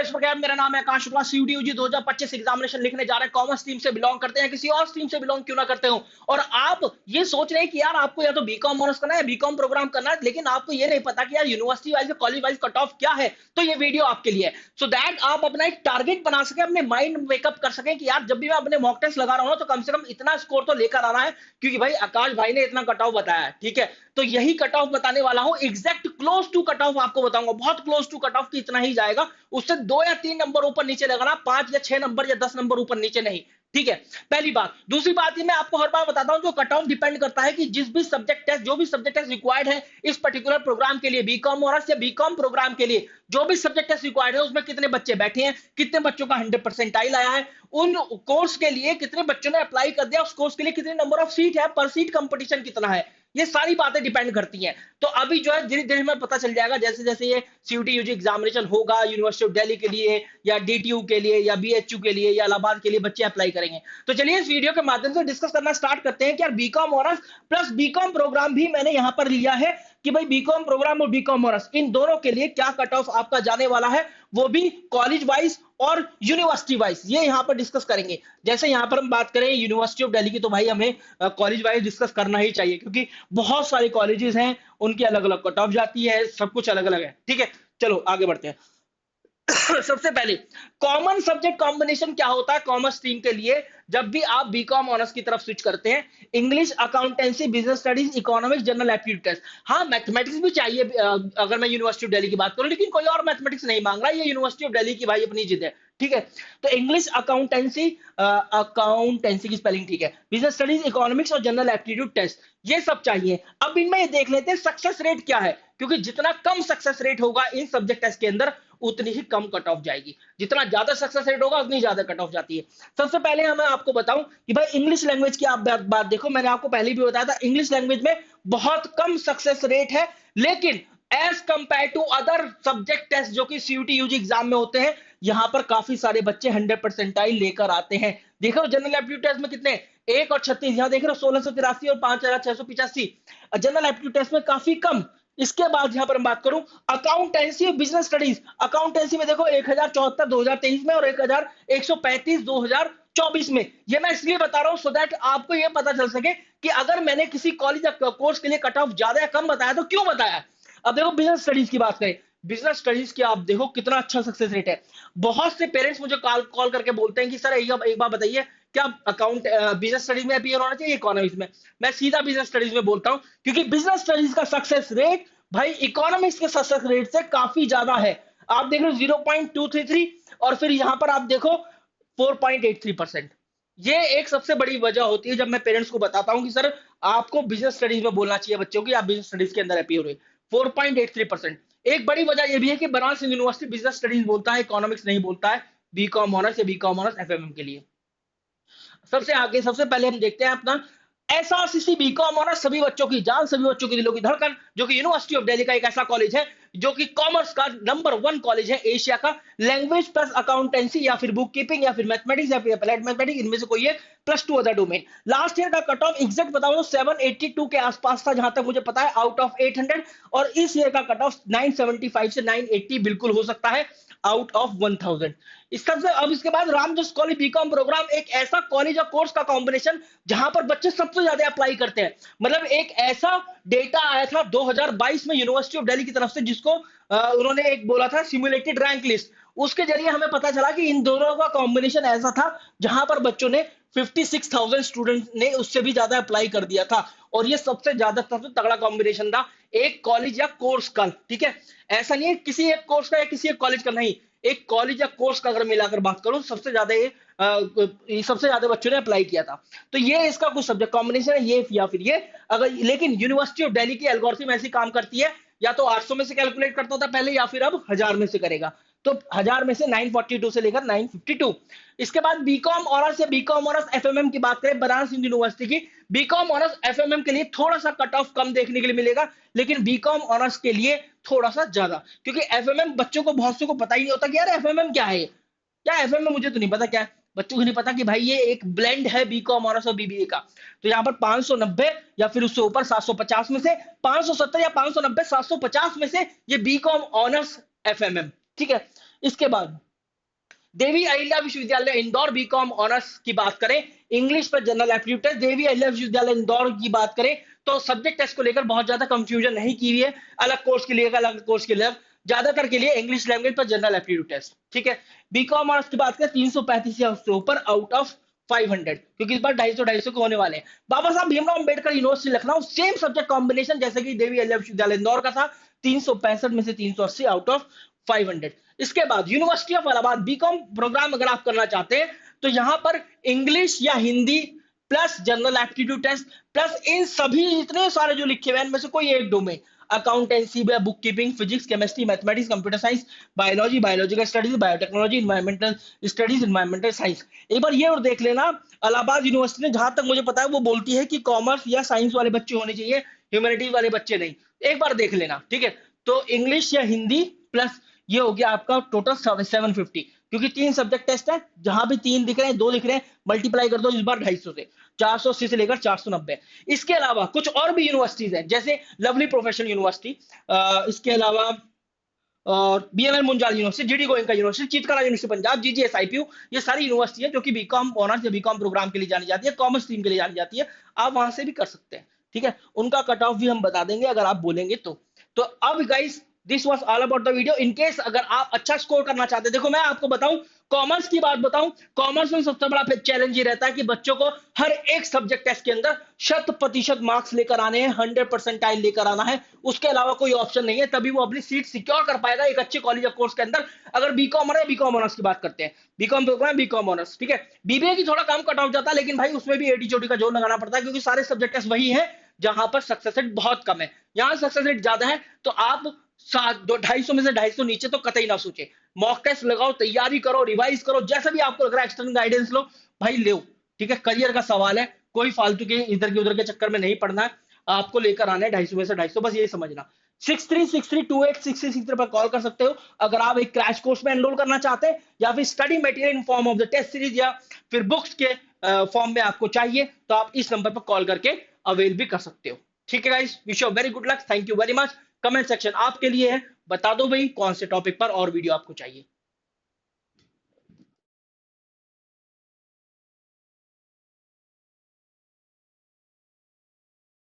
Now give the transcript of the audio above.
Guys, मेरा नाम है आकाश शुक्ला। सीयूटी यूजी 2025 एग्जामिनेशन लिखने जा रहे हैं। कॉमर्स टीम से बिलोंग करते हैं, किसी और स्ट्रीम से बिलोंग क्यों ना करते हो, और आप ये सोच रहे हैं कि यार आपको या तो बीकॉम ऑनर्स करना है, बीकॉम प्रोग्राम करना है, लेकिन आपको ये नहीं पता कि यार university wise college wise cut off क्या है। तो ये वीडियो आपके लिए है, सो दैट आप अपना एक टारगेट बना सके, अपने माइंड मेकअप कर सके कि यार जब भी मैं अपने मॉक टेस्ट लगा रहा हूं तो कम से कम इतना स्कोर तो लेकर आना है, क्योंकि भाई आकाश भाई ने इतना कट ऑफ बताया है। ठीक है, तो यही कट ऑफ बताने वाला हूं, exact close to cut off आपको बताऊंगा, बहुत क्लोज टू कट ऑफ की इतना ही जाएगा, उससे 2 या 3 नंबर ऊपर नीचे लगाना, 5 या 6 नंबर या 10 नंबर ऊपर नीचे नहीं। ठीक है, पहली बात। दूसरी बात, ये मैं आपको हर बार बताता हूं, जो कट ऑफ डिपेंड करता है कि जिस भी सब्जेक्ट टेस्ट, जो भी सब्जेक्ट टेस्ट रिक्वायर्ड है इस पर्टिकुलर प्रोग्राम के लिए, बीकॉम ऑनर्स या बीकॉम प्रोग्राम के लिए जो भी सब्जेक्ट टेस्ट रिक्वायर्ड है, उसमें कितने बच्चे बैठे हैं, कितने बच्चों का 100% आया है, उन कोर्स के लिए कितने बच्चों ने अप्लाई कर दिया, उस कोर्स के लिए कितने नंबर ऑफ सीट है, पर सीट कंपटीशन कितना है, ये सारी बातें डिपेंड करती हैं। तो अभी जो है धीरे धीरे में पता चल जाएगा, जैसे जैसे ये सीयूटी यूजी एग्जामिनेशन होगा यूनिवर्सिटी ऑफ दिल्ली के लिए या डीटीयू के लिए या बीएचयू के लिए या इलाहाबाद के लिए बच्चे अप्लाई करेंगे। तो चलिए इस वीडियो के माध्यम से डिस्कस करना स्टार्ट करते हैं कि यार BCom honours plus BCom program भी मैंने यहां पर लिया है कि भाई बीकॉम प्रोग्राम और बीकॉम ऑनर्स इन दोनों के लिए क्या कट ऑफ आपका जाने वाला है, वो भी कॉलेज वाइज और यूनिवर्सिटी वाइज, ये यहां पर डिस्कस करेंगे। जैसे यहां पर हम बात करें यूनिवर्सिटी ऑफ दिल्ली की, तो भाई हमें कॉलेज वाइज डिस्कस करना ही चाहिए, क्योंकि बहुत सारे कॉलेजेस हैं, उनकी अलग अलग कट ऑफ जाती है, सब कुछ अलग अलग है। ठीक है, चलो आगे बढ़ते हैं। सबसे पहले कॉमन सब्जेक्ट कॉम्बिनेशन क्या होता है कॉमर्स स्ट्रीम के लिए, जब भी आप बीकॉम ऑनर्स की तरफ स्विच करते हैं? English, accountancy, business studies, economics, general aptitude test. हाँ, मैथमेटिक्स भी चाहिए अगर मैं यूनिवर्सिटी ऑफ दिल्ली की बात करूं, लेकिन कोई और मैथमेटिक्स नहीं मांग रहा, ये यूनिवर्सिटी ऑफ दिल्ली की भाई अपनी जिद है। ठीक है, तो इंग्लिश, अकाउंटेंसी, अकाउंटेंसी की स्पेलिंग ठीक है, बिजनेस स्टडीज, इकोनॉमिक्स और जनरल एप्टीट्यूड टेस्ट, ये सब चाहिए। अब इनमें ये देख लेते हैं सक्सेस रेट क्या है, क्योंकि जितना कम सक्सेस रेट होगा इन सब्जेक्ट टेस्ट के अंदर, उतनी ही कम कट ऑफ जाएगी। जितना ज्यादा सक्सेस रेट होगा उतनी ज्यादा कट ऑफ जाती है। सबसे पहले मैं आपको बताऊं कि भाई इंग्लिश लैंग्वेज की आप बात देखो, मैंने आपको पहले भी बताया था, इंग्लिश लैंग्वेज में बहुत कम सक्सेस रेट है, लेकिन as compare to other subject test जो कि सीयूटी यूजी एग्जाम में होते हैं, यहां पर काफी सारे बच्चे 100% लेकर आते हैं। देखो जनरल एप्टीट्यूड टेस्ट में कितने, 1 और 36, यहां देख रहे हो 1683 और 5685। जनरल एप्टीट्यूड टेस्ट में काफी कम। इसके बाद यहां पर हम बात करूं अकाउंटेंसी और बिजनेस स्टडीज, अकाउंटेंसी में देखो 1074 2023 में और 1135 2024 में। ये मैं इसलिए बता रहा हूं सो दैट आपको ये पता चल सके कि अगर मैंने किसी कॉलेज या कोर्स के लिए कट ऑफ ज्यादा या कम बताया तो क्यों बताया। अब देखो बिजनेस स्टडीज की बात करें, बिजनेस स्टडीज की आप देखो कितना अच्छा सक्सेस रेट है। बहुत से पेरेंट्स मुझे कॉल करके बोलते हैं कि सर एक बार बताइए, क्या अकाउंट बिजनेस स्टडीज में अपीयर होना चाहिए इकोनॉमिक्स में? मैं सीधा बिजनेस स्टडीज में बोलता हूं, क्योंकि बिजनेस स्टडीज का सक्सेस रेट भाई इकोनॉमिक्स के सक्सेस रेट से काफी ज्यादा है। आप देख लो 0.233 और फिर यहां पर आप देखो 4.83%। ये एक सबसे बड़ी वजह होती है जब मैं पेरेंट्स को बताता हूं कि सर आपको बिजनेस स्टडीज में बोलना चाहिए बच्चों की, आप बिजनेस स्टडीज के अंदर अपीयर हुए। 4.83%। एक बड़ी वजह यह भी है कि बनारस यूनिवर्सिटी बिजनेस स्टडीज बोलता है, इकोनॉमिक्स नहीं बोलता है बीकॉम ऑनर्स या बीकॉम ऑनर्स एफएमएम के लिए। सबसे आगे सबसे पहले हम देखते हैं अपना एसआरसीसी बीकॉम ऑनर्स, सभी बच्चों की जान, सभी बच्चों की दिलों की धड़कन, जो कि यूनिवर्सिटी ऑफ दिल्ली का एक ऐसा कॉलेज है जो कि कॉमर्स का नंबर 1 कॉलेज है एशिया का। लैंग्वेज प्लस अकाउंटेंसी या फिर बुक कीपिंग या फिर मैथमेटिक्स या फिर अप्लाइड मैथमेटिक्स, इनमें से कोई एक, plus 2 other domain. Last year का कट ऑफ एग्जैक्ट बताऊं तो 782 के आसपास था, जहां तक मुझे पता है, आउट ऑफ 800, और इस ईयर का कट ऑफ 975 से 980 बिल्कुल हो सकता है आउट ऑफ 1000। इस सबसे अब इसके बाद रामजस कॉलेज बीकॉम प्रोग्राम, एक ऐसा कॉलेज और कोर्स का कॉम्बिनेशन जहां पर बच्चे सबसे ज्यादा अप्लाई करते हैं। मतलब एक ऐसा डेटा आया था 2022 में यूनिवर्सिटी ऑफ दिल्ली की तरफ से, जिसको उन्होंने एक बोला था सिमुलेटेड रैंक लिस्ट, उसके जरिए हमें पता चला कि इन दोनों का कॉम्बिनेशन ऐसा था जहां पर बच्चों ने 56,000 स्टूडेंट ने उससे भी ज्यादा अप्लाई कर दिया था, और ये सबसे ज्यादा सबसे तगड़ा कॉम्बिनेशन था एक कॉलेज या कोर्स का। ठीक है, ऐसा नहीं है किसी एक कोर्स का या किसी एक कॉलेज का, नहीं, एक कॉलेज या कोर्स का अगर मिलाकर बात करूं, सबसे ज्यादा ये सबसे ज्यादा बच्चों ने अप्लाई किया था। तो ये इसका कुछ सब्जेक्ट कॉम्बिनेशन है, ये या फिर ये। अगर लेकिन यूनिवर्सिटी ऑफ दिल्ली की एल्गोरिथम ऐसी काम करती है, या तो 800 में से कैलकुलेट करता था पहले, या फिर अब 1000 में से करेगा। तो 1000 में से 942 से लेकर 952। इसके बाद बीकॉम ऑनर्स या बीकॉम ऑनर्स एफएमएम की बात करें, बनारस हिंदू यूनिवर्सिटी की, बीकॉम ऑनर्स एफएमएम के लिए थोड़ा सा कट ऑफ कम देखने के लिए मिलेगा, लेकिन बीकॉम ऑनर्स के लिए थोड़ा सा ज्यादा, क्योंकि एफएमएम बच्चों को, बहुत से को पता ही नहीं होता कि यार एफएमएम क्या है। क्या एफएमएम, मुझे तो नहीं पता क्या है, बच्चों को नहीं पता कि भाई ये एक ब्लेंड है बीकॉम ऑनर्स और बीबीए का। तो यहाँ पर 590 या फिर उससे ऊपर 750 में से 570 या 590 750 में से ये बीकॉम ऑनर्स एफएमएम। ठीक है, इसके बाद देवी अहिल्या विश्वविद्यालय इंदौर बीकॉम ऑनर्स की बात करें, इंग्लिश पर general aptitude test, Devi Ahilya विश्वविद्यालय इंदौर की बात करें तो सब्जेक्ट टेस्ट को लेकर बहुत ज्यादा कंफ्यूजन नहीं की हुई है, अलग कोर्स के लिए अलग कोर्स के लिए, ज्यादातर के लिए इंग्लिश लैंग्वेज पर जनरल एप्टीट्यूड टेस्ट। ठीक है, बीकॉम ऑनर्स की बात करें 335 से ऊपर आउट ऑफ 500, क्योंकि इस बार 250 को होने वाले हैं। बाबा Saheb Bhimrao Ambedkar university Lucknow, same subject combination जैसे कि देवी अहिल्या विश्वविद्यालय इंदौर का था, 365 में से 380 आउट ऑफ 500। इसके बाद university of Allahabad BCom program अगर आप करना चाहते हैं तो यहां पर इंग्लिश या Hindi plus general aptitude test plus इन सभी इतने सारे जो लिखे हुए हैं इनमें से कोई एक domain, accountancy, book keeping, physics, chemistry, mathematics, computer science, biology, biological studies, biotechnology, environmental studies, environmental science. एक बार ये और देख लेना, इलाहाबाद यूनिवर्सिटी ने जहां तक मुझे पता है वो बोलती है कि कॉमर्स या साइंस वाले बच्चे होने चाहिए, ह्यूमैनिटीज वाले बच्चे नहीं। एक बार देख लेना, ठीक है। तो इंग्लिश या हिंदी प्लस ये हो गया आपका टोटल 750, क्योंकि 3 सब्जेक्ट टेस्ट है, जहां भी 3 दिख रहे हैं 2 दिख रहे हैं, मल्टीप्लाई कर दो इस बार 250 से, 480 से लेकर 490। इसके अलावा कुछ और भी यूनिवर्सिटीज हैं, जैसे लवली प्रोफेशनल यूनिवर्सिटी, इसके अलावा और BML Munjal university, GD Goenka university, Chitkara university Punjab, GGS IPU, ये सारी यूनिवर्सिटी है जो कि बीकॉम ऑनर्स या बीकॉम प्रोग्राम के लिए जानी जाती है, कॉमर्स स्ट्रीम के लिए जानी जाती है, आप वहां से भी कर सकते हैं। ठीक है, उनका कट ऑफ भी हम बता देंगे अगर आप बोलेंगे तो अब guys this was all about the video. In case अगर आप अच्छा स्कोर करना चाहते हैं, देखो मैं आपको बताऊं, कॉमर्स की बात बताऊं, कॉमर्स में सबसे बड़ा चैलेंज ये रहता है कि बच्चों को हर एक सब्जेक्ट टेस्ट के अंदर 100% मार्क्स लेकर आने हैं, 100% लेकर आना है, उसके अलावा कोई ऑप्शन नहीं है, तभी वो अपनी सीट सिक्योर कर पाएगा एक अच्छे कॉलेज ऑफ कोर्स के अंदर। अगर बीकॉम है, बीकॉम ऑनर्स की बात करते हैं, बीकॉम प्रोग्राम, बीकॉम ऑनर्स, ठीक है। बीबीए की थोड़ा कम कट ऑफ जाता है, लेकिन भाई उसमें भी एटी चोटी का जोर लगाना पड़ता है, क्योंकि सारे सब्जेक्ट टेस्ट वही है जहां पर सक्सेस रेट बहुत कम है। यहां सक्सेस रेट ज्यादा है, तो आप 250 में से 250 नीचे तो कतई ना सोचे, मॉक टेस्ट लगाओ, तैयारी करो, रिवाइज करो, जैसा भी आपको लग रहा है एक्सटर्नल गाइडेंस लो भाई, लो। ठीक है, करियर का सवाल है, कोई फालतू के इधर के उधर के चक्कर में नहीं पड़ना है, आपको लेकर आना है 250 में से 250, बस यही समझना। 6363286663 पर कॉल कर सकते हो अगर आप एक क्रैश कोर्स में एनरोल करना चाहते हैं, या फिर study material in form of the test series या फिर बुक्स के फॉर्म में आपको चाहिए, तो आप इस नंबर पर कॉल करके अवेल भी कर सकते हो। ठीक है guys, wish you very good luck, thank you very much. Comment section आपके लिए है, बता दो भाई कौन से टॉपिक पर और वीडियो आपको चाहिए।